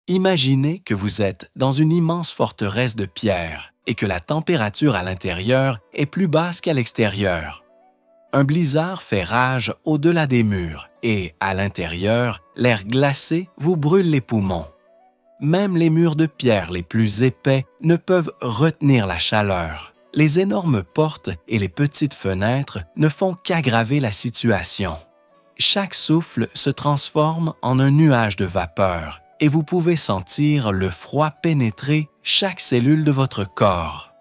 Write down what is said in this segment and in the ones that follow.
Imaginez que vous êtes dans une immense forteresse de pierre et que la température à l'intérieur est plus basse qu'à l'extérieur. Un blizzard fait rage au-delà des murs et, à l'intérieur, l'air glacé vous brûle les poumons. Même les murs de pierre les plus épais ne peuvent retenir la chaleur. Les énormes portes et les petites fenêtres ne font qu'aggraver la situation. Chaque souffle se transforme en un nuage de vapeur et vous pouvez sentir le froid pénétrer chaque cellule de votre corps.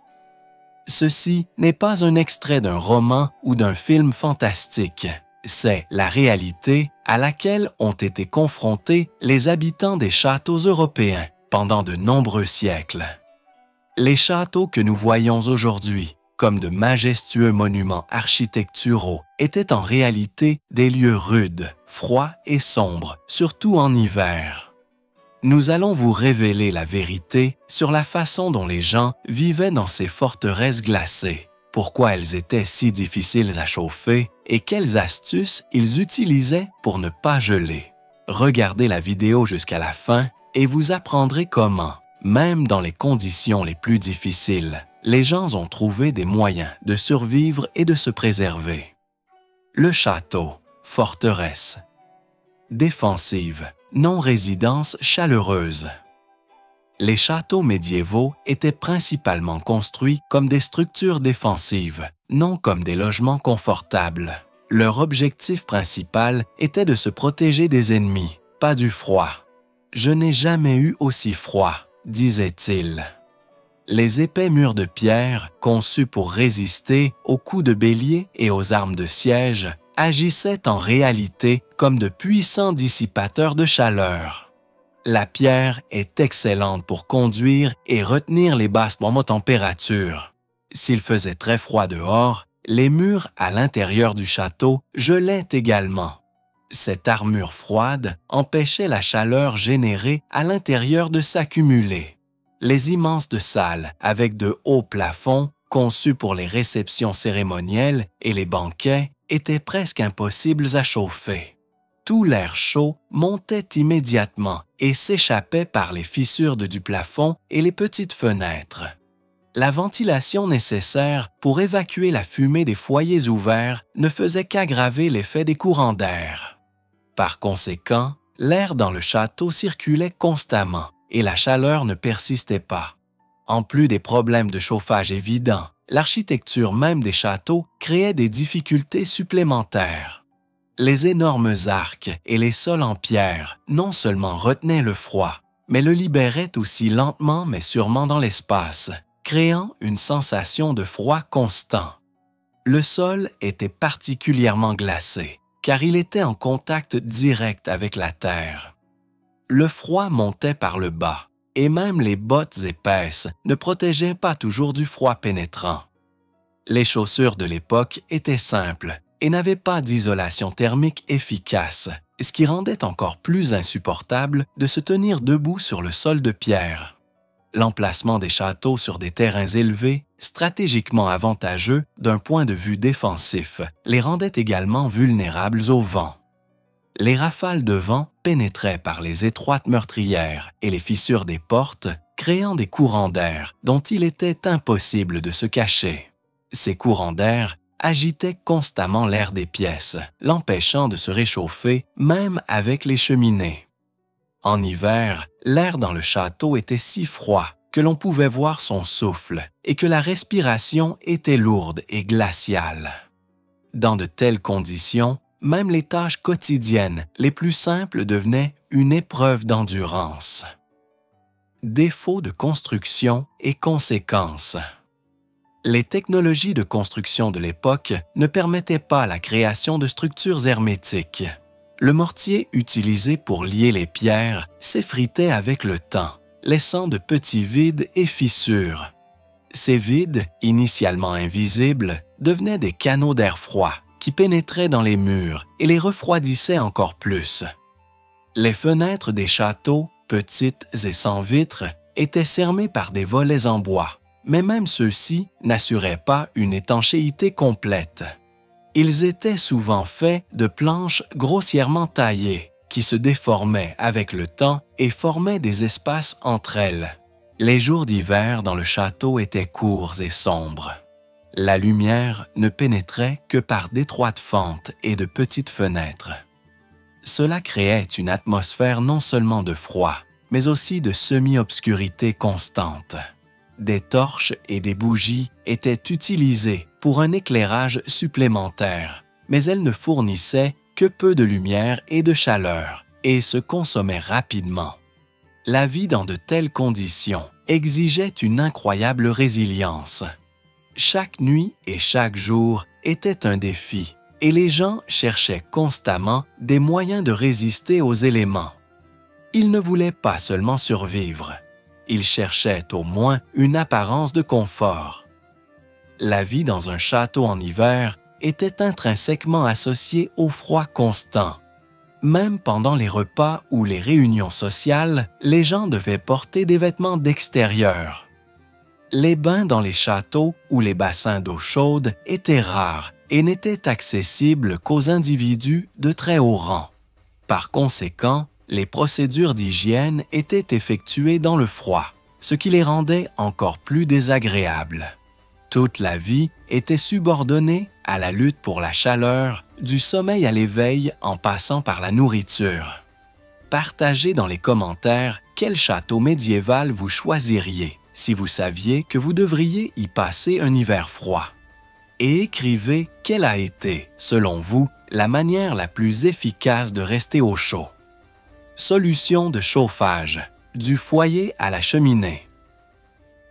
Ceci n'est pas un extrait d'un roman ou d'un film fantastique. C'est la réalité à laquelle ont été confrontés les habitants des châteaux européens pendant de nombreux siècles. Les châteaux que nous voyons aujourd'hui, comme de majestueux monuments architecturaux, étaient en réalité des lieux rudes, froids et sombres, surtout en hiver. Nous allons vous révéler la vérité sur la façon dont les gens vivaient dans ces forteresses glacées, pourquoi elles étaient si difficiles à chauffer et quelles astuces ils utilisaient pour ne pas geler. Regardez la vidéo jusqu'à la fin et vous apprendrez comment, même dans les conditions les plus difficiles, les gens ont trouvé des moyens de survivre et de se préserver. Le château, forteresse. Défensive, non-résidence chaleureuse. Les châteaux médiévaux étaient principalement construits comme des structures défensives, non comme des logements confortables. Leur objectif principal était de se protéger des ennemis, pas du froid. « Je n'ai jamais eu aussi froid », disait-il. Les épais murs de pierre, conçus pour résister aux coups de bélier et aux armes de siège, agissaient en réalité comme de puissants dissipateurs de chaleur. La pierre est excellente pour conduire et retenir les basses températures. S'il faisait très froid dehors, les murs à l'intérieur du château gelaient également. Cette armure froide empêchait la chaleur générée à l'intérieur de s'accumuler. Les immenses salles avec de hauts plafonds, conçus pour les réceptions cérémonielles et les banquets, étaient presque impossibles à chauffer. Tout l'air chaud montait immédiatement et s'échappait par les fissures du plafond et les petites fenêtres. La ventilation nécessaire pour évacuer la fumée des foyers ouverts ne faisait qu'aggraver l'effet des courants d'air. Par conséquent, l'air dans le château circulait constamment et la chaleur ne persistait pas. En plus des problèmes de chauffage évidents, l'architecture même des châteaux créait des difficultés supplémentaires. Les énormes arcs et les sols en pierre non seulement retenaient le froid, mais le libéraient aussi lentement mais sûrement dans l'espace, créant une sensation de froid constant. Le sol était particulièrement glacé, car il était en contact direct avec la terre. Le froid montait par le bas, et même les bottes épaisses ne protégeaient pas toujours du froid pénétrant. Les chaussures de l'époque étaient simples et n'avaient pas d'isolation thermique efficace, ce qui rendait encore plus insupportable de se tenir debout sur le sol de pierre. L'emplacement des châteaux sur des terrains élevés, stratégiquement avantageux d'un point de vue défensif, les rendait également vulnérables au vent. Les rafales de vent pénétraient par les étroites meurtrières et les fissures des portes, créant des courants d'air dont il était impossible de se cacher. Ces courants d'air agitaient constamment l'air des pièces, l'empêchant de se réchauffer même avec les cheminées. En hiver, l'air dans le château était si froid que l'on pouvait voir son souffle et que la respiration était lourde et glaciale. Dans de telles conditions, même les tâches quotidiennes les plus simples devenaient une épreuve d'endurance. Défauts de construction et conséquences. Les technologies de construction de l'époque ne permettaient pas la création de structures hermétiques. Le mortier utilisé pour lier les pierres s'effritait avec le temps, laissant de petits vides et fissures. Ces vides, initialement invisibles, devenaient des canaux d'air froid qui pénétraient dans les murs et les refroidissaient encore plus. Les fenêtres des châteaux, petites et sans vitres, étaient fermées par des volets en bois, mais même ceux-ci n'assuraient pas une étanchéité complète. Ils étaient souvent faits de planches grossièrement taillées, qui se déformaient avec le temps et formaient des espaces entre elles. Les jours d'hiver dans le château étaient courts et sombres. La lumière ne pénétrait que par d'étroites fentes et de petites fenêtres. Cela créait une atmosphère non seulement de froid, mais aussi de semi-obscurité constante. Des torches et des bougies étaient utilisées pour un éclairage supplémentaire, mais elles ne fournissaient que peu de lumière et de chaleur et se consommaient rapidement. La vie dans de telles conditions exigeait une incroyable résilience. Chaque nuit et chaque jour était un défi, et les gens cherchaient constamment des moyens de résister aux éléments. Ils ne voulaient pas seulement survivre, ils cherchaient au moins une apparence de confort. La vie dans un château en hiver était intrinsèquement associée au froid constant. Même pendant les repas ou les réunions sociales, les gens devaient porter des vêtements d'extérieur. Les bains dans les châteaux ou les bassins d'eau chaude étaient rares et n'étaient accessibles qu'aux individus de très haut rang. Par conséquent, les procédures d'hygiène étaient effectuées dans le froid, ce qui les rendait encore plus désagréables. Toute la vie était subordonnée à la lutte pour la chaleur, du sommeil à l'éveil en passant par la nourriture. Partagez dans les commentaires quel château médiéval vous choisiriez si vous saviez que vous devriez y passer un hiver froid. Et écrivez quelle a été, selon vous, la manière la plus efficace de rester au chaud. Solution de chauffage, du foyer à la cheminée.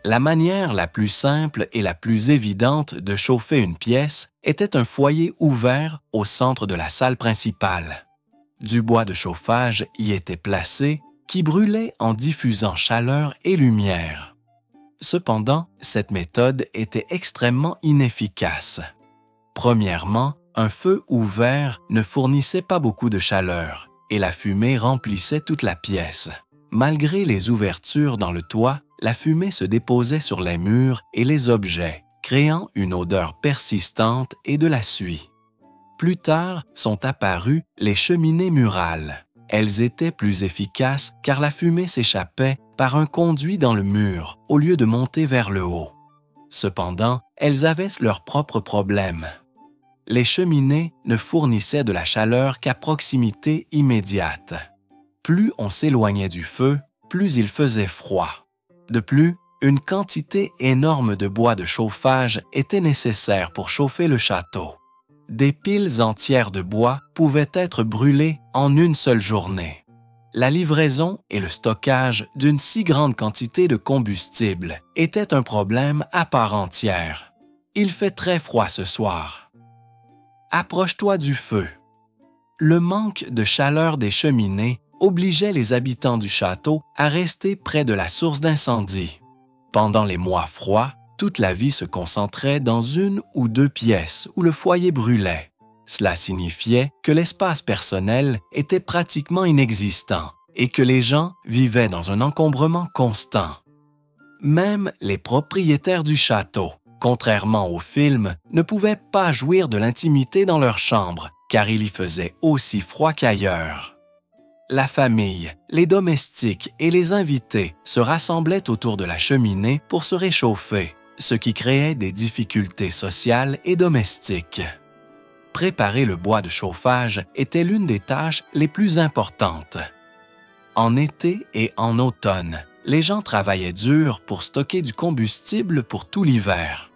La manière la plus simple et la plus évidente de chauffer une pièce était un foyer ouvert au centre de la salle principale. Du bois de chauffage y était placé qui brûlait en diffusant chaleur et lumière. Cependant, cette méthode était extrêmement inefficace. Premièrement, un feu ouvert ne fournissait pas beaucoup de chaleur et la fumée remplissait toute la pièce. Malgré les ouvertures dans le toit, la fumée se déposait sur les murs et les objets, créant une odeur persistante et de la suie. Plus tard sont apparues les cheminées murales. Elles étaient plus efficaces car la fumée s'échappait par un conduit dans le mur au lieu de monter vers le haut. Cependant, elles avaient leurs propres problèmes. Les cheminées ne fournissaient de la chaleur qu'à proximité immédiate. Plus on s'éloignait du feu, plus il faisait froid. De plus, une quantité énorme de bois de chauffage était nécessaire pour chauffer le château. Des piles entières de bois pouvaient être brûlées en une seule journée. La livraison et le stockage d'une si grande quantité de combustible était un problème à part entière. Il fait très froid ce soir. Approche-toi du feu. Le manque de chaleur des cheminées obligeait les habitants du château à rester près de la source d'incendie. Pendant les mois froids, toute la vie se concentrait dans une ou deux pièces où le foyer brûlait. Cela signifiait que l'espace personnel était pratiquement inexistant et que les gens vivaient dans un encombrement constant. Même les propriétaires du château, contrairement au film, ne pouvaient pas jouir de l'intimité dans leur chambre, car il y faisait aussi froid qu'ailleurs. La famille, les domestiques et les invités se rassemblaient autour de la cheminée pour se réchauffer, ce qui créait des difficultés sociales et domestiques. Préparer le bois de chauffage était l'une des tâches les plus importantes. En été et en automne, les gens travaillaient dur pour stocker du combustible pour tout l'hiver.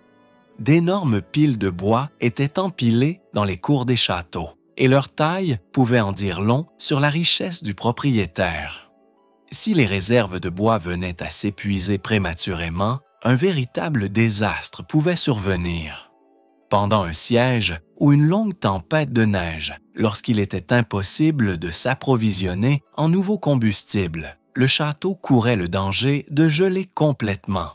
D'énormes piles de bois étaient empilées dans les cours des châteaux, et leur taille pouvait en dire long sur la richesse du propriétaire. Si les réserves de bois venaient à s'épuiser prématurément, un véritable désastre pouvait survenir. Pendant un siège ou une longue tempête de neige, lorsqu'il était impossible de s'approvisionner en nouveau combustible, le château courait le danger de geler complètement.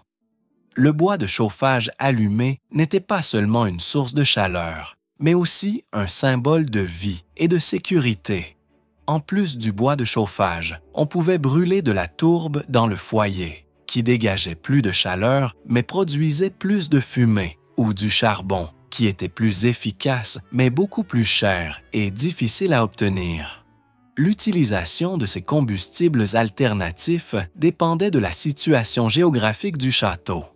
Le bois de chauffage allumé n'était pas seulement une source de chaleur, mais aussi un symbole de vie et de sécurité. En plus du bois de chauffage, on pouvait brûler de la tourbe dans le foyer, qui dégageait plus de chaleur mais produisait plus de fumée, ou du charbon, qui était plus efficace mais beaucoup plus cher et difficile à obtenir. L'utilisation de ces combustibles alternatifs dépendait de la situation géographique du château.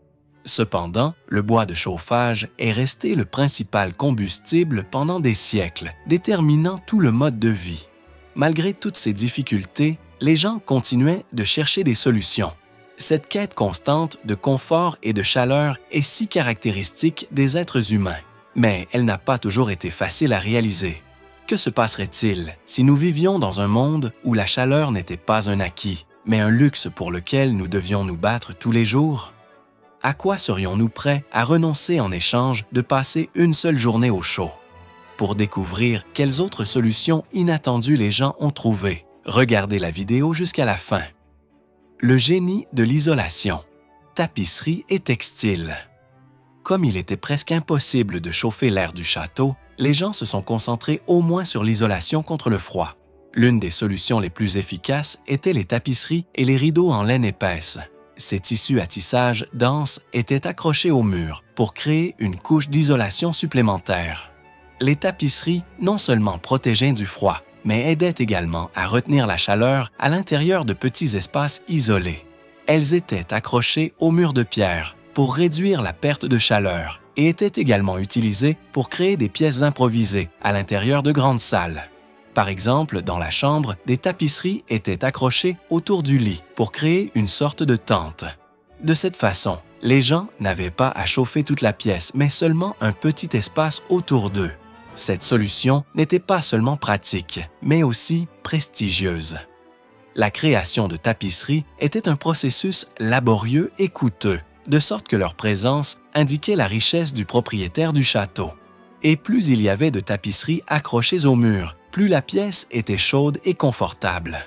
Cependant, le bois de chauffage est resté le principal combustible pendant des siècles, déterminant tout le mode de vie. Malgré toutes ces difficultés, les gens continuaient de chercher des solutions. Cette quête constante de confort et de chaleur est si caractéristique des êtres humains, mais elle n'a pas toujours été facile à réaliser. Que se passerait-il si nous vivions dans un monde où la chaleur n'était pas un acquis, mais un luxe pour lequel nous devions nous battre tous les jours? À quoi serions-nous prêts à renoncer en échange de passer une seule journée au chaud? Pour découvrir quelles autres solutions inattendues les gens ont trouvées, regardez la vidéo jusqu'à la fin. Le génie de l'isolation. Tapisserie et textile. Comme il était presque impossible de chauffer l'air du château, les gens se sont concentrés au moins sur l'isolation contre le froid. L'une des solutions les plus efficaces étaient les tapisseries et les rideaux en laine épaisse. Ces tissus à tissage dense étaient accrochés au mur pour créer une couche d'isolation supplémentaire. Les tapisseries non seulement protégeaient du froid, mais aidaient également à retenir la chaleur à l'intérieur de petits espaces isolés. Elles étaient accrochées aux murs de pierre pour réduire la perte de chaleur et étaient également utilisées pour créer des pièces improvisées à l'intérieur de grandes salles. Par exemple, dans la chambre, des tapisseries étaient accrochées autour du lit pour créer une sorte de tente. De cette façon, les gens n'avaient pas à chauffer toute la pièce, mais seulement un petit espace autour d'eux. Cette solution n'était pas seulement pratique, mais aussi prestigieuse. La création de tapisseries était un processus laborieux et coûteux, de sorte que leur présence indiquait la richesse du propriétaire du château. Et plus il y avait de tapisseries accrochées au mur, plus la pièce était chaude et confortable.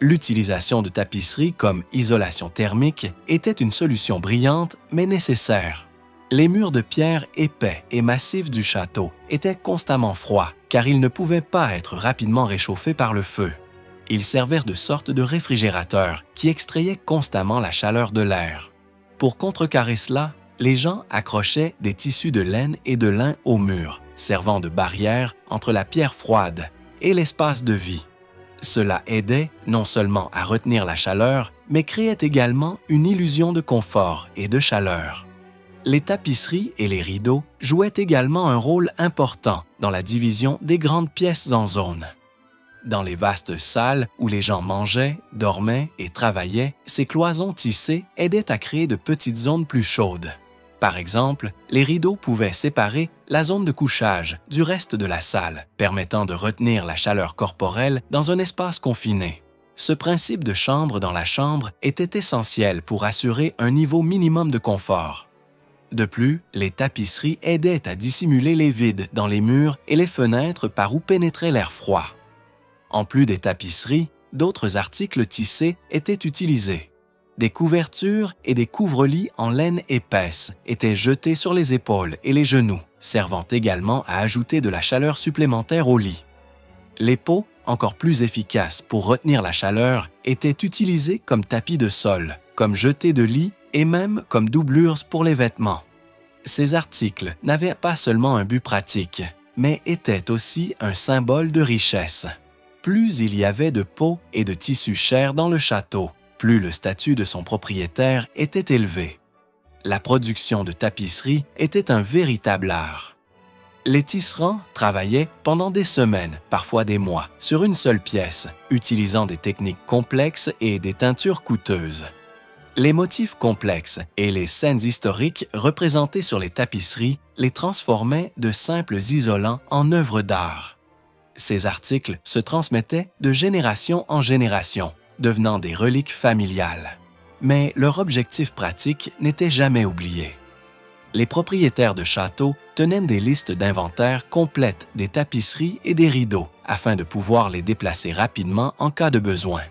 L'utilisation de tapisseries comme isolation thermique était une solution brillante mais nécessaire. Les murs de pierre épais et massifs du château étaient constamment froids car ils ne pouvaient pas être rapidement réchauffés par le feu. Ils servaient de sorte de réfrigérateur qui extrayait constamment la chaleur de l'air. Pour contrecarrer cela, les gens accrochaient des tissus de laine et de lin au mur, servant de barrière entre la pierre froide et l'espace de vie. Cela aidait non seulement à retenir la chaleur, mais créait également une illusion de confort et de chaleur. Les tapisseries et les rideaux jouaient également un rôle important dans la division des grandes pièces en zones. Dans les vastes salles où les gens mangeaient, dormaient et travaillaient, ces cloisons tissées aidaient à créer de petites zones plus chaudes. Par exemple, les rideaux pouvaient séparer la zone de couchage du reste de la salle, permettant de retenir la chaleur corporelle dans un espace confiné. Ce principe de chambre dans la chambre était essentiel pour assurer un niveau minimum de confort. De plus, les tapisseries aidaient à dissimuler les vides dans les murs et les fenêtres par où pénétrait l'air froid. En plus des tapisseries, d'autres articles tissés étaient utilisés. Des couvertures et des couvre-lits en laine épaisse étaient jetés sur les épaules et les genoux, servant également à ajouter de la chaleur supplémentaire au lit. Les pots, encore plus efficaces pour retenir la chaleur, étaient utilisés comme tapis de sol, comme jetés de lit et même comme doublures pour les vêtements. Ces articles n'avaient pas seulement un but pratique, mais étaient aussi un symbole de richesse. Plus il y avait de peaux et de tissus chers dans le château, plus le statut de son propriétaire était élevé. La production de tapisseries était un véritable art. Les tisserands travaillaient pendant des semaines, parfois des mois, sur une seule pièce, utilisant des techniques complexes et des teintures coûteuses. Les motifs complexes et les scènes historiques représentées sur les tapisseries les transformaient de simples isolants en œuvres d'art. Ces articles se transmettaient de génération en génération, devenant des reliques familiales. Mais leur objectif pratique n'était jamais oublié. Les propriétaires de châteaux tenaient des listes d'inventaire complètes des tapisseries et des rideaux afin de pouvoir les déplacer rapidement en cas de besoin.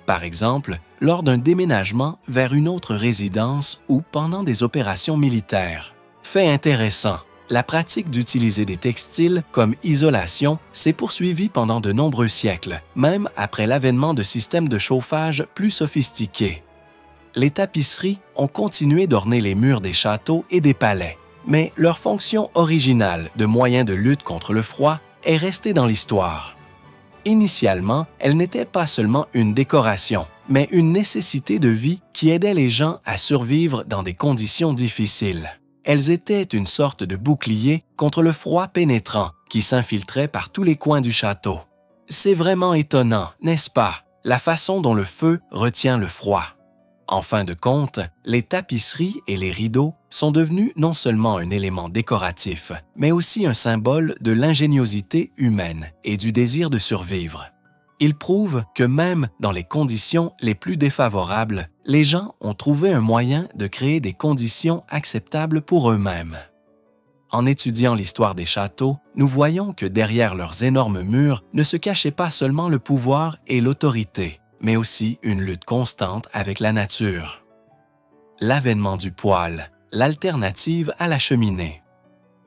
Par exemple, lors d'un déménagement vers une autre résidence ou pendant des opérations militaires. Fait intéressant, la pratique d'utiliser des textiles comme isolation s'est poursuivie pendant de nombreux siècles, même après l'avènement de systèmes de chauffage plus sophistiqués. Les tapisseries ont continué d'orner les murs des châteaux et des palais, mais leur fonction originale de moyen de lutte contre le froid est restée dans l'histoire. Initialement, elles n'étaient pas seulement une décoration, mais une nécessité de vie qui aidait les gens à survivre dans des conditions difficiles. Elles étaient une sorte de bouclier contre le froid pénétrant qui s'infiltrait par tous les coins du château. C'est vraiment étonnant, n'est-ce pas, la façon dont le feu retient le froid. En fin de compte, les tapisseries et les rideaux sont devenus non seulement un élément décoratif, mais aussi un symbole de l'ingéniosité humaine et du désir de survivre. Ils prouvent que même dans les conditions les plus défavorables, les gens ont trouvé un moyen de créer des conditions acceptables pour eux-mêmes. En étudiant l'histoire des châteaux, nous voyons que derrière leurs énormes murs ne se cachait pas seulement le pouvoir et l'autorité, mais aussi une lutte constante avec la nature. L'avènement du poêle, l'alternative à la cheminée.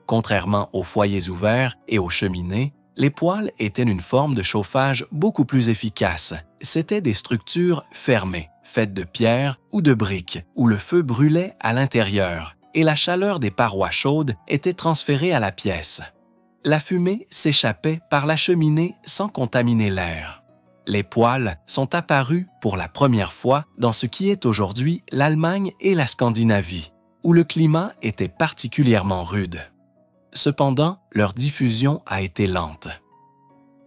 Contrairement aux foyers ouverts et aux cheminées, les poêles étaient une forme de chauffage beaucoup plus efficace. C'étaient des structures fermées, faites de pierre ou de briques, où le feu brûlait à l'intérieur et la chaleur des parois chaudes était transférée à la pièce. La fumée s'échappait par la cheminée sans contaminer l'air. Les poêles sont apparus pour la première fois dans ce qui est aujourd'hui l'Allemagne et la Scandinavie, où le climat était particulièrement rude. Cependant, leur diffusion a été lente.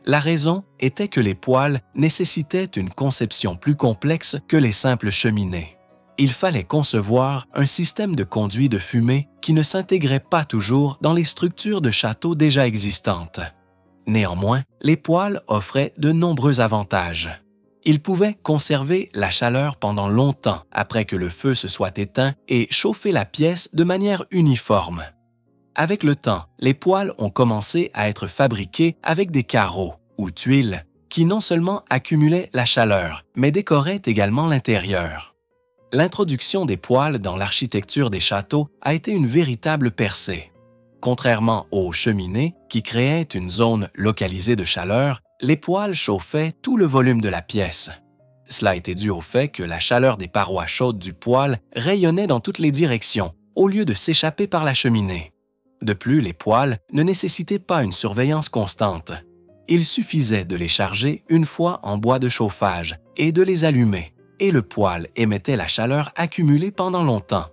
La raison était que les poêles nécessitaient une conception plus complexe que les simples cheminées. Il fallait concevoir un système de conduit de fumée qui ne s'intégrait pas toujours dans les structures de châteaux déjà existantes. Néanmoins, les poêles offraient de nombreux avantages. Ils pouvaient conserver la chaleur pendant longtemps après que le feu se soit éteint et chauffer la pièce de manière uniforme. Avec le temps, les poêles ont commencé à être fabriqués avec des carreaux ou tuiles qui non seulement accumulaient la chaleur, mais décoraient également l'intérieur. L'introduction des poêles dans l'architecture des châteaux a été une véritable percée. Contrairement aux cheminées, qui créaient une zone localisée de chaleur, les poêles chauffaient tout le volume de la pièce. Cela était dû au fait que la chaleur des parois chaudes du poêle rayonnait dans toutes les directions, au lieu de s'échapper par la cheminée. De plus, les poêles ne nécessitaient pas une surveillance constante. Il suffisait de les charger une fois en bois de chauffage et de les allumer, et le poêle émettait la chaleur accumulée pendant longtemps.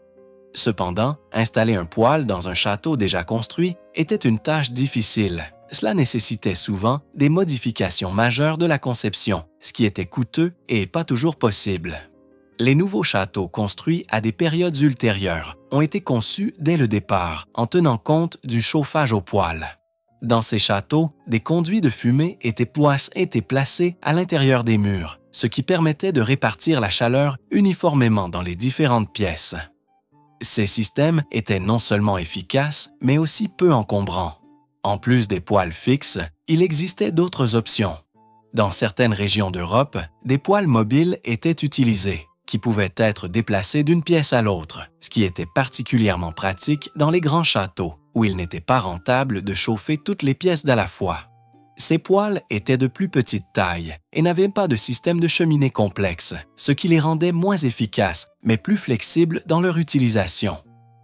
Cependant, installer un poêle dans un château déjà construit était une tâche difficile. Cela nécessitait souvent des modifications majeures de la conception, ce qui était coûteux et pas toujours possible. Les nouveaux châteaux construits à des périodes ultérieures ont été conçus dès le départ en tenant compte du chauffage au poêle. Dans ces châteaux, des conduits de fumée étaient placés à l'intérieur des murs, ce qui permettait de répartir la chaleur uniformément dans les différentes pièces. Ces systèmes étaient non seulement efficaces, mais aussi peu encombrants. En plus des poêles fixes, il existait d'autres options. Dans certaines régions d'Europe, des poêles mobiles étaient utilisés, qui pouvaient être déplacés d'une pièce à l'autre, ce qui était particulièrement pratique dans les grands châteaux, où il n'était pas rentable de chauffer toutes les pièces d'à la fois. Ces poêles étaient de plus petite taille et n'avaient pas de système de cheminée complexe, ce qui les rendait moins efficaces, mais plus flexibles dans leur utilisation.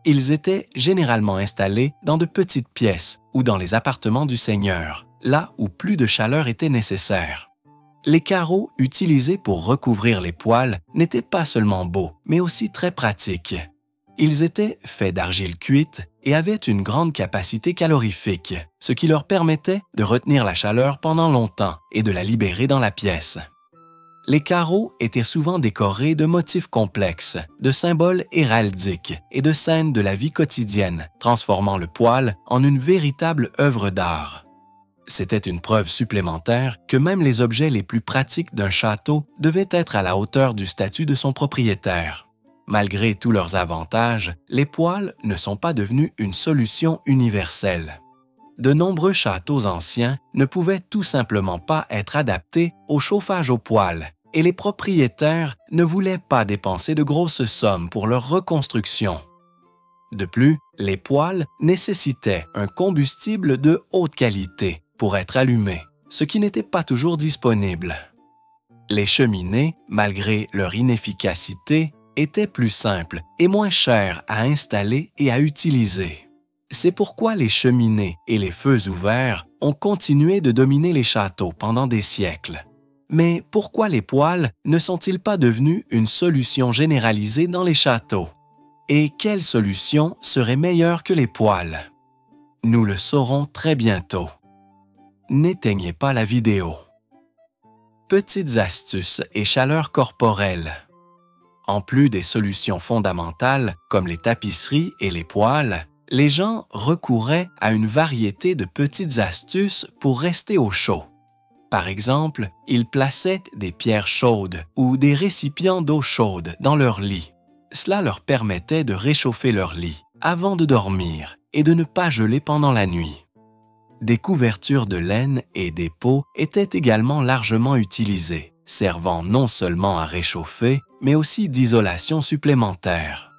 Ils étaient généralement installés dans de petites pièces ou dans les appartements du seigneur, là où plus de chaleur était nécessaire. Les carreaux utilisés pour recouvrir les poêles n'étaient pas seulement beaux, mais aussi très pratiques. Ils étaient faits d'argile cuite et avaient une grande capacité calorifique, ce qui leur permettait de retenir la chaleur pendant longtemps et de la libérer dans la pièce. Les carreaux étaient souvent décorés de motifs complexes, de symboles héraldiques et de scènes de la vie quotidienne, transformant le poêle en une véritable œuvre d'art. C'était une preuve supplémentaire que même les objets les plus pratiques d'un château devaient être à la hauteur du statut de son propriétaire. Malgré tous leurs avantages, les poêles ne sont pas devenus une solution universelle. De nombreux châteaux anciens ne pouvaient tout simplement pas être adaptés au chauffage au poêle et les propriétaires ne voulaient pas dépenser de grosses sommes pour leur reconstruction. De plus, les poêles nécessitaient un combustible de haute qualité pour être allumés, ce qui n'était pas toujours disponible. Les cheminées, malgré leur inefficacité, étaient plus simples et moins chères à installer et à utiliser. C'est pourquoi les cheminées et les feux ouverts ont continué de dominer les châteaux pendant des siècles. Mais pourquoi les poêles ne sont-ils pas devenus une solution généralisée dans les châteaux? Et quelle solution serait meilleure que les poêles? Nous le saurons très bientôt. N'éteignez pas la vidéo. Petites astuces et chaleur corporelle. En plus des solutions fondamentales comme les tapisseries et les poêles, les gens recouraient à une variété de petites astuces pour rester au chaud. Par exemple, ils plaçaient des pierres chaudes ou des récipients d'eau chaude dans leur lit. Cela leur permettait de réchauffer leur lit avant de dormir et de ne pas geler pendant la nuit. Des couvertures de laine et des peaux étaient également largement utilisées, servant non seulement à réchauffer, mais aussi d'isolation supplémentaire.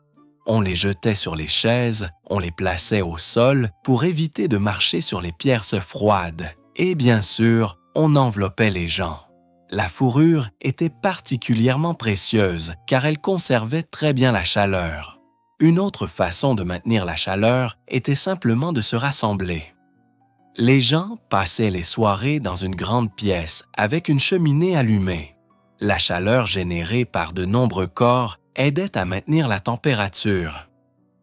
On les jetait sur les chaises, on les plaçait au sol pour éviter de marcher sur les pierres froides. Et bien sûr, on enveloppait les gens. La fourrure était particulièrement précieuse car elle conservait très bien la chaleur. Une autre façon de maintenir la chaleur était simplement de se rassembler. Les gens passaient les soirées dans une grande pièce avec une cheminée allumée. La chaleur générée par de nombreux corps aidait à maintenir la température.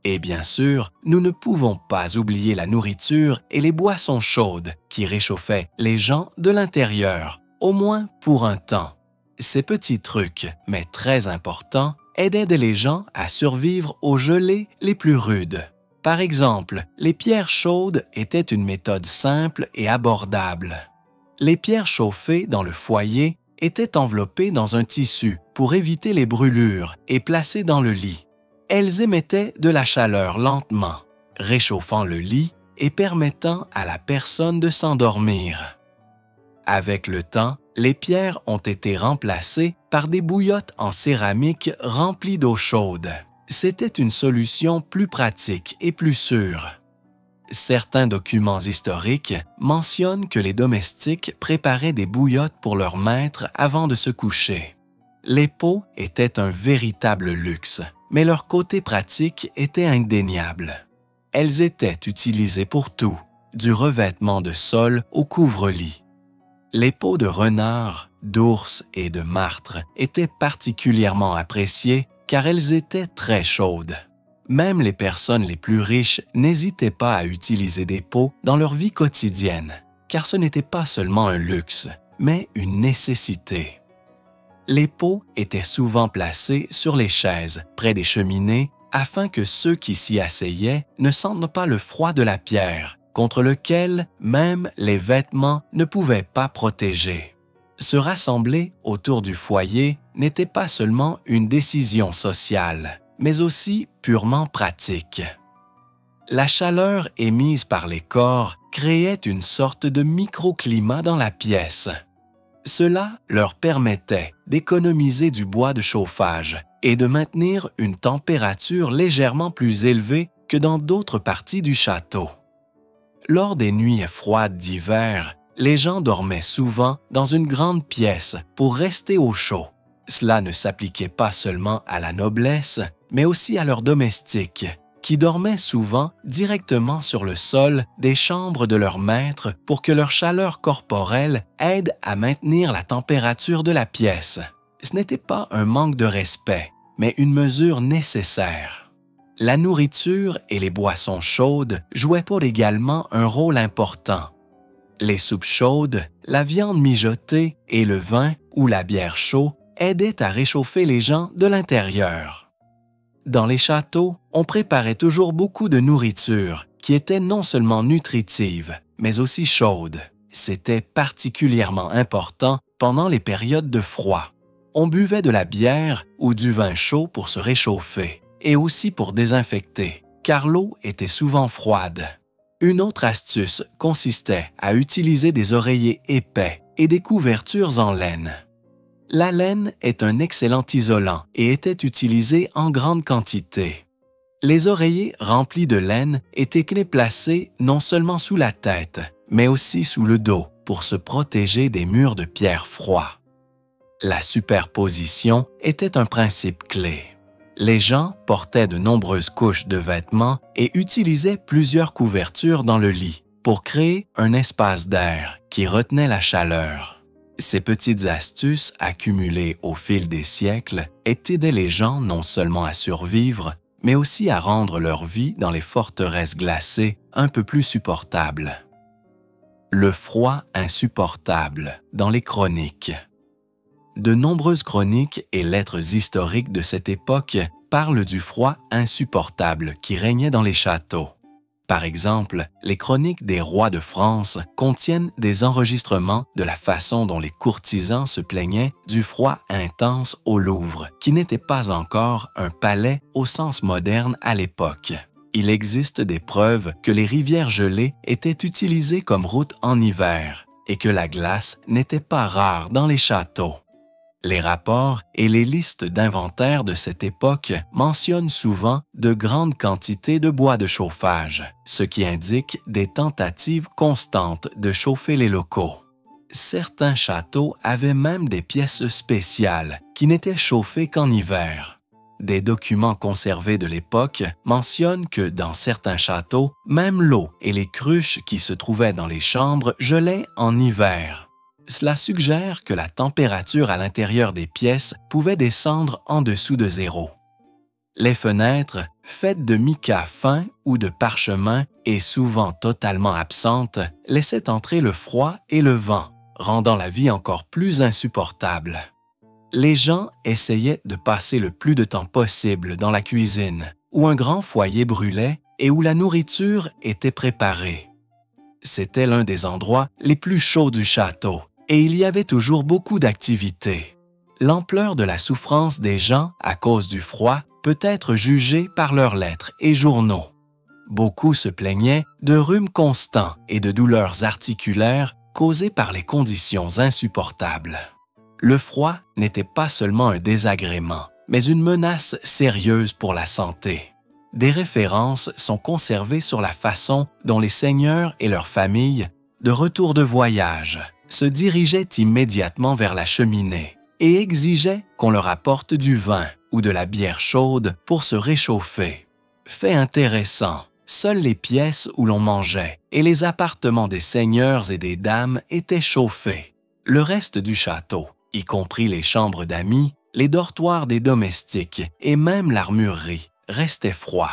Et bien sûr, nous ne pouvons pas oublier la nourriture et les boissons chaudes qui réchauffaient les gens de l'intérieur, au moins pour un temps. Ces petits trucs, mais très importants, aidaient les gens à survivre aux gelées les plus rudes. Par exemple, les pierres chaudes étaient une méthode simple et abordable. Les pierres chauffées dans le foyer étaient enveloppées dans un tissu pour éviter les brûlures et placées dans le lit. Elles émettaient de la chaleur lentement, réchauffant le lit et permettant à la personne de s'endormir. Avec le temps, les pierres ont été remplacées par des bouillottes en céramique remplies d'eau chaude. C'était une solution plus pratique et plus sûre. Certains documents historiques mentionnent que les domestiques préparaient des bouillottes pour leurs maîtres avant de se coucher. Les pots étaient un véritable luxe, mais leur côté pratique était indéniable. Elles étaient utilisées pour tout, du revêtement de sol au couvre-lit. Les peaux de renard, d'ours et de martre étaient particulièrement appréciées car elles étaient très chaudes. Même les personnes les plus riches n'hésitaient pas à utiliser des peaux dans leur vie quotidienne, car ce n'était pas seulement un luxe, mais une nécessité. Les pots étaient souvent placés sur les chaises, près des cheminées, afin que ceux qui s'y asseyaient ne sentent pas le froid de la pierre, contre lequel même les vêtements ne pouvaient pas protéger. Se rassembler autour du foyer n'était pas seulement une décision sociale, mais aussi purement pratique. La chaleur émise par les corps créait une sorte de microclimat dans la pièce. Cela leur permettait d'économiser du bois de chauffage et de maintenir une température légèrement plus élevée que dans d'autres parties du château. Lors des nuits froides d'hiver, les gens dormaient souvent dans une grande pièce pour rester au chaud. Cela ne s'appliquait pas seulement à la noblesse, mais aussi à leurs domestiques, qui dormaient souvent directement sur le sol des chambres de leurs maîtres pour que leur chaleur corporelle aide à maintenir la température de la pièce. Ce n'était pas un manque de respect, mais une mesure nécessaire. La nourriture et les boissons chaudes jouaient également un rôle important. Les soupes chaudes, la viande mijotée et le vin ou la bière chaude aidaient à réchauffer les gens de l'intérieur. Dans les châteaux, on préparait toujours beaucoup de nourriture qui était non seulement nutritive, mais aussi chaude. C'était particulièrement important pendant les périodes de froid. On buvait de la bière ou du vin chaud pour se réchauffer et aussi pour désinfecter, car l'eau était souvent froide. Une autre astuce consistait à utiliser des oreillers épais et des couvertures en laine. La laine est un excellent isolant et était utilisée en grande quantité. Les oreillers remplis de laine étaient placés non seulement sous la tête, mais aussi sous le dos pour se protéger des murs de pierre froids. La superposition était un principe clé. Les gens portaient de nombreuses couches de vêtements et utilisaient plusieurs couvertures dans le lit pour créer un espace d'air qui retenait la chaleur. Ces petites astuces accumulées au fil des siècles aidaient les gens non seulement à survivre, mais aussi à rendre leur vie dans les forteresses glacées un peu plus supportable. Le froid insupportable dans les chroniques. De nombreuses chroniques et lettres historiques de cette époque parlent du froid insupportable qui régnait dans les châteaux. Par exemple, les chroniques des rois de France contiennent des enregistrements de la façon dont les courtisans se plaignaient du froid intense au Louvre, qui n'était pas encore un palais au sens moderne à l'époque. Il existe des preuves que les rivières gelées étaient utilisées comme route en hiver et que la glace n'était pas rare dans les châteaux. Les rapports et les listes d'inventaire de cette époque mentionnent souvent de grandes quantités de bois de chauffage, ce qui indique des tentatives constantes de chauffer les locaux. Certains châteaux avaient même des pièces spéciales qui n'étaient chauffées qu'en hiver. Des documents conservés de l'époque mentionnent que dans certains châteaux, même l'eau et les cruches qui se trouvaient dans les chambres gelaient en hiver. Cela suggère que la température à l'intérieur des pièces pouvait descendre en dessous de zéro. Les fenêtres, faites de mica fin ou de parchemin et souvent totalement absentes, laissaient entrer le froid et le vent, rendant la vie encore plus insupportable. Les gens essayaient de passer le plus de temps possible dans la cuisine, où un grand foyer brûlait et où la nourriture était préparée. C'était l'un des endroits les plus chauds du château, et il y avait toujours beaucoup d'activités. L'ampleur de la souffrance des gens à cause du froid peut être jugée par leurs lettres et journaux. Beaucoup se plaignaient de rhumes constants et de douleurs articulaires causées par les conditions insupportables. Le froid n'était pas seulement un désagrément, mais une menace sérieuse pour la santé. Des références sont conservées sur la façon dont les seigneurs et leurs familles, de retour de voyage, se dirigeaient immédiatement vers la cheminée et exigeaient qu'on leur apporte du vin ou de la bière chaude pour se réchauffer. Fait intéressant, seules les pièces où l'on mangeait et les appartements des seigneurs et des dames étaient chauffés. Le reste du château, y compris les chambres d'amis, les dortoirs des domestiques et même l'armurerie, restait froid.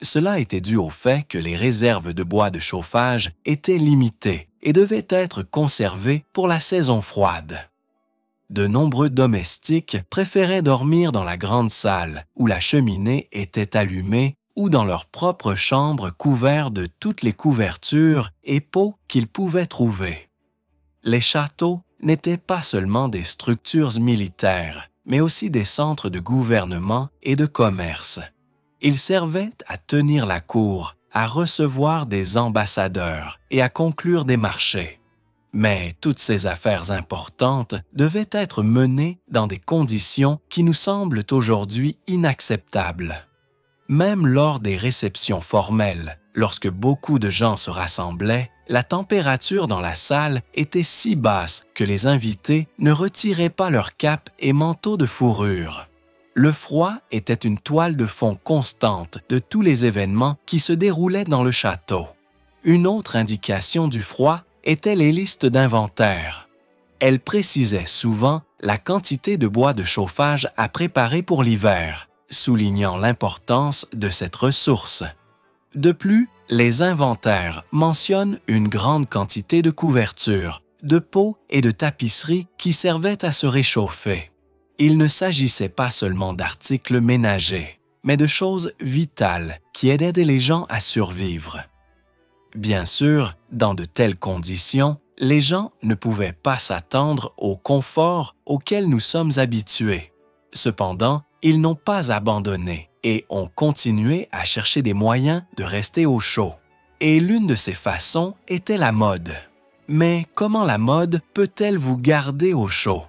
Cela était dû au fait que les réserves de bois de chauffage étaient limitées et devaient être conservées pour la saison froide. De nombreux domestiques préféraient dormir dans la grande salle où la cheminée était allumée ou dans leur propre chambre couverte de toutes les couvertures et pots qu'ils pouvaient trouver. Les châteaux n'étaient pas seulement des structures militaires, mais aussi des centres de gouvernement et de commerce. Ils servaient à tenir la cour, à recevoir des ambassadeurs et à conclure des marchés. Mais toutes ces affaires importantes devaient être menées dans des conditions qui nous semblent aujourd'hui inacceptables. Même lors des réceptions formelles, lorsque beaucoup de gens se rassemblaient, la température dans la salle était si basse que les invités ne retiraient pas leurs capes et manteaux de fourrure. Le froid était une toile de fond constante de tous les événements qui se déroulaient dans le château. Une autre indication du froid étaient les listes d'inventaire. Elles précisaient souvent la quantité de bois de chauffage à préparer pour l'hiver, soulignant l'importance de cette ressource. De plus, les inventaires mentionnent une grande quantité de couvertures, de peaux et de tapisseries qui servaient à se réchauffer. Il ne s'agissait pas seulement d'articles ménagers, mais de choses vitales qui aidaient les gens à survivre. Bien sûr, dans de telles conditions, les gens ne pouvaient pas s'attendre au confort auquel nous sommes habitués. Cependant, ils n'ont pas abandonné et ont continué à chercher des moyens de rester au chaud. Et l'une de ces façons était la mode. Mais comment la mode peut-elle vous garder au chaud?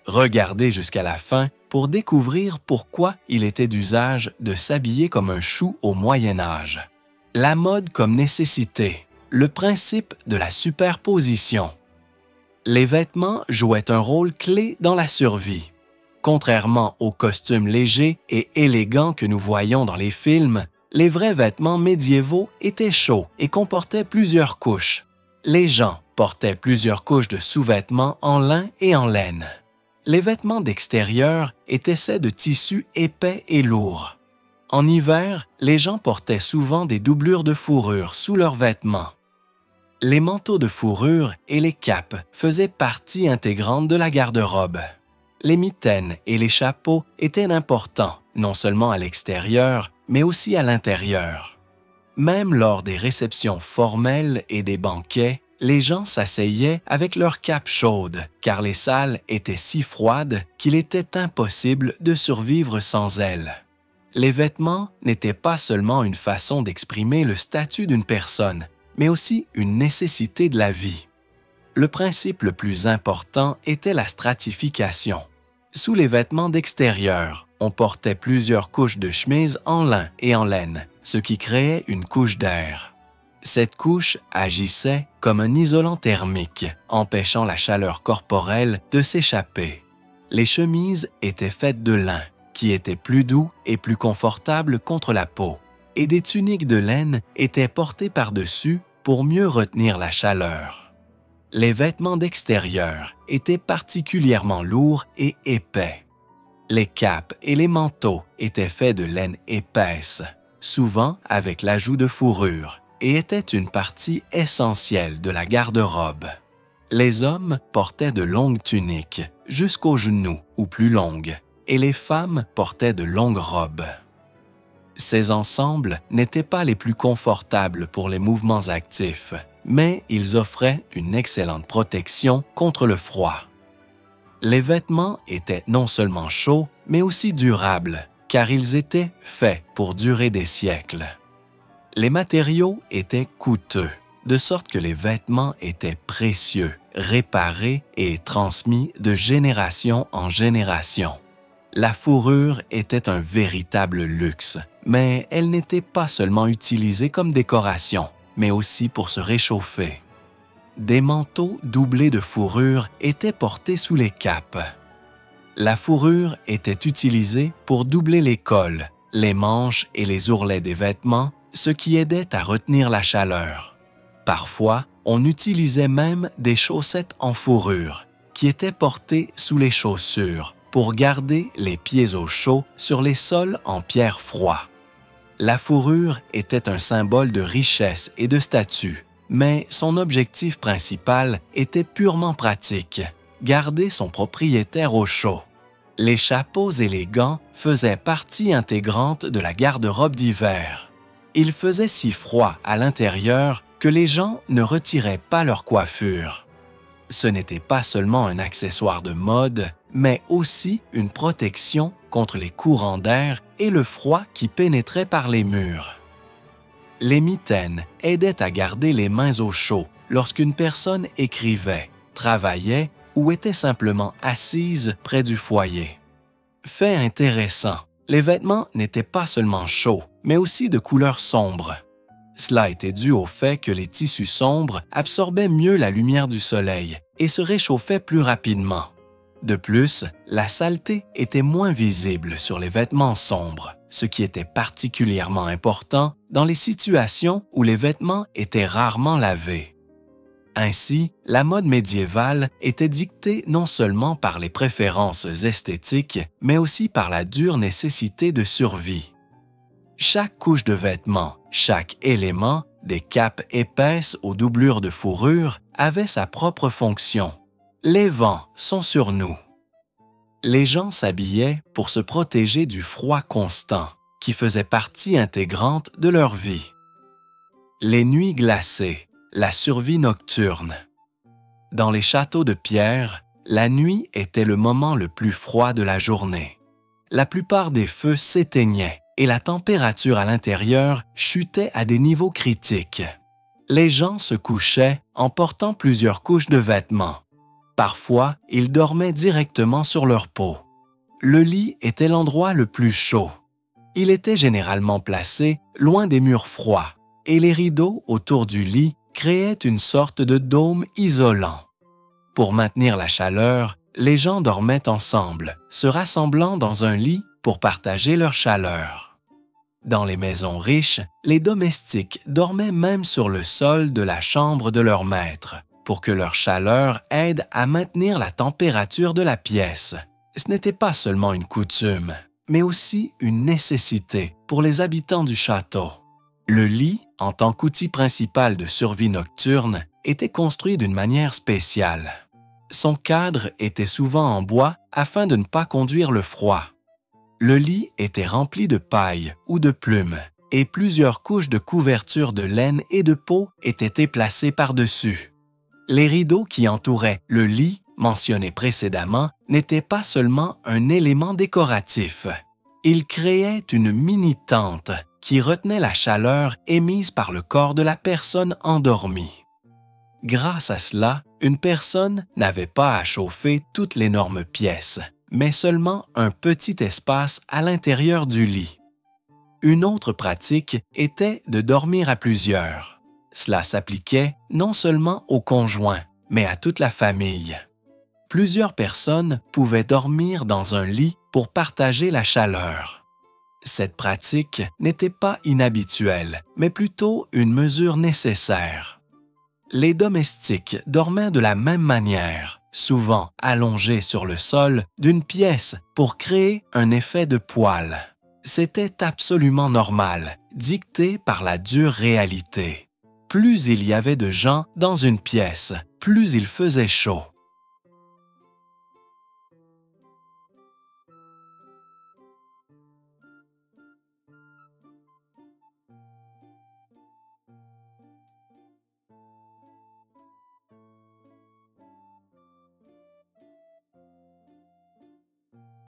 Regardez jusqu'à la fin pour découvrir pourquoi il était d'usage de s'habiller comme un chou au Moyen Âge. La mode comme nécessité, le principe de la superposition. Les vêtements jouaient un rôle clé dans la survie. Contrairement aux costumes légers et élégants que nous voyons dans les films, les vrais vêtements médiévaux étaient chauds et comportaient plusieurs couches. Les gens portaient plusieurs couches de sous-vêtements en lin et en laine. Les vêtements d'extérieur étaient faits de tissus épais et lourds. En hiver, les gens portaient souvent des doublures de fourrure sous leurs vêtements. Les manteaux de fourrure et les capes faisaient partie intégrante de la garde-robe. Les mitaines et les chapeaux étaient importants, non seulement à l'extérieur, mais aussi à l'intérieur. Même lors des réceptions formelles et des banquets, les gens s'asseyaient avec leurs capes chaudes, car les salles étaient si froides qu'il était impossible de survivre sans elles. Les vêtements n'étaient pas seulement une façon d'exprimer le statut d'une personne, mais aussi une nécessité de la vie. Le principe le plus important était la stratification. Sous les vêtements d'extérieur, on portait plusieurs couches de chemises en lin et en laine, ce qui créait une couche d'air. Cette couche agissait comme un isolant thermique, empêchant la chaleur corporelle de s'échapper. Les chemises étaient faites de lin, qui était plus doux et plus confortable contre la peau, et des tuniques de laine étaient portées par-dessus pour mieux retenir la chaleur. Les vêtements d'extérieur étaient particulièrement lourds et épais. Les capes et les manteaux étaient faits de laine épaisse, souvent avec l'ajout de fourrure, et étaient une partie essentielle de la garde-robe. Les hommes portaient de longues tuniques, jusqu'aux genoux ou plus longues, et les femmes portaient de longues robes. Ces ensembles n'étaient pas les plus confortables pour les mouvements actifs, mais ils offraient une excellente protection contre le froid. Les vêtements étaient non seulement chauds, mais aussi durables, car ils étaient faits pour durer des siècles. Les matériaux étaient coûteux, de sorte que les vêtements étaient précieux, réparés et transmis de génération en génération. La fourrure était un véritable luxe, mais elle n'était pas seulement utilisée comme décoration, mais aussi pour se réchauffer. Des manteaux doublés de fourrure étaient portés sous les capes. La fourrure était utilisée pour doubler les cols, les manches et les ourlets des vêtements, ce qui aidait à retenir la chaleur. Parfois, on utilisait même des chaussettes en fourrure, qui étaient portées sous les chaussures, pour garder les pieds au chaud sur les sols en pierre froid. La fourrure était un symbole de richesse et de statut, mais son objectif principal était purement pratique, garder son propriétaire au chaud. Les chapeaux et les gants faisaient partie intégrante de la garde-robe d'hiver. Il faisait si froid à l'intérieur que les gens ne retiraient pas leur coiffure. Ce n'était pas seulement un accessoire de mode, mais aussi une protection contre les courants d'air et le froid qui pénétrait par les murs. Les mitaines aidaient à garder les mains au chaud lorsqu'une personne écrivait, travaillait ou était simplement assise près du foyer. Fait intéressant, les vêtements n'étaient pas seulement chauds, mais aussi de couleur sombre. Cela était dû au fait que les tissus sombres absorbaient mieux la lumière du soleil et se réchauffaient plus rapidement. De plus, la saleté était moins visible sur les vêtements sombres, ce qui était particulièrement important dans les situations où les vêtements étaient rarement lavés. Ainsi, la mode médiévale était dictée non seulement par les préférences esthétiques, mais aussi par la dure nécessité de survie. Chaque couche de vêtements, chaque élément, des capes épaisses aux doublures de fourrure, avait sa propre fonction. Les vents sont sur nous. Les gens s'habillaient pour se protéger du froid constant, qui faisait partie intégrante de leur vie. Les nuits glacées, la survie nocturne. Dans les châteaux de pierre, la nuit était le moment le plus froid de la journée. La plupart des feux s'éteignaient et la température à l'intérieur chutait à des niveaux critiques. Les gens se couchaient en portant plusieurs couches de vêtements. Parfois, ils dormaient directement sur leur peau. Le lit était l'endroit le plus chaud. Il était généralement placé loin des murs froids, et les rideaux autour du lit créaient une sorte de dôme isolant. Pour maintenir la chaleur, les gens dormaient ensemble, se rassemblant dans un lit pour partager leur chaleur. Dans les maisons riches, les domestiques dormaient même sur le sol de la chambre de leur maître, pour que leur chaleur aide à maintenir la température de la pièce. Ce n'était pas seulement une coutume, mais aussi une nécessité pour les habitants du château. Le lit, en tant qu'outil principal de survie nocturne, était construit d'une manière spéciale. Son cadre était souvent en bois afin de ne pas conduire le froid. Le lit était rempli de paille ou de plumes et plusieurs couches de couverture de laine et de peau étaient placées par-dessus. Les rideaux qui entouraient le lit, mentionné précédemment, n'étaient pas seulement un élément décoratif. Ils créaient une mini-tente qui retenait la chaleur émise par le corps de la personne endormie. Grâce à cela, une personne n'avait pas à chauffer toute l'énorme pièce, mais seulement un petit espace à l'intérieur du lit. Une autre pratique était de dormir à plusieurs. Cela s'appliquait non seulement aux conjoints, mais à toute la famille. Plusieurs personnes pouvaient dormir dans un lit pour partager la chaleur. Cette pratique n'était pas inhabituelle, mais plutôt une mesure nécessaire. Les domestiques dormaient de la même manière, souvent allongés sur le sol d'une pièce pour créer un effet de poêle. C'était absolument normal, dicté par la dure réalité. Plus il y avait de gens dans une pièce, plus il faisait chaud.